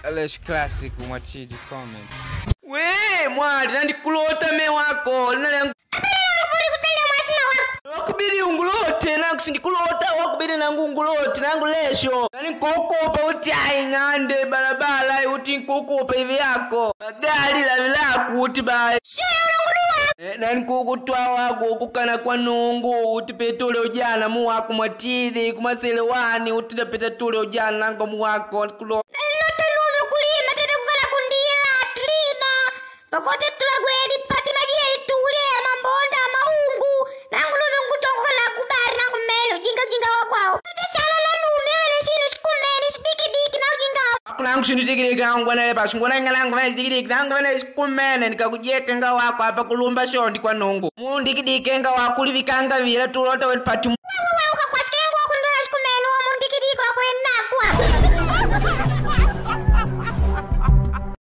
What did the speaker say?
Alish classic umachiji comment. We mwali nandi kulota me wako nale wakubiri ungulote nangu sindikulota wakubiri nangu ungulote nangu lesho nani kokopa uti ngande balabala uti kokopa hivi yako magari la vilaku uti bai nani kukutwa wako kukana kwa nungu uti petule ujana mu wako mwatiri kumaselewani uti peta tule ujana nangu mu wako kulo Pakote tulagweli pati majeli tule mambonda maungu nangu lulu ngutongo na kubari nangu melo jinga wakwao shala la nume wale sino shikumeni sidiki na ujinga nangu sindiki nangu wana lepa shungona ngalangu wana sidiki nangu wana shikumene nikakujeka nga wako hapa kulumba shondi kwa nungu mundi kidike nga wakulivikanga vile tulota weli pati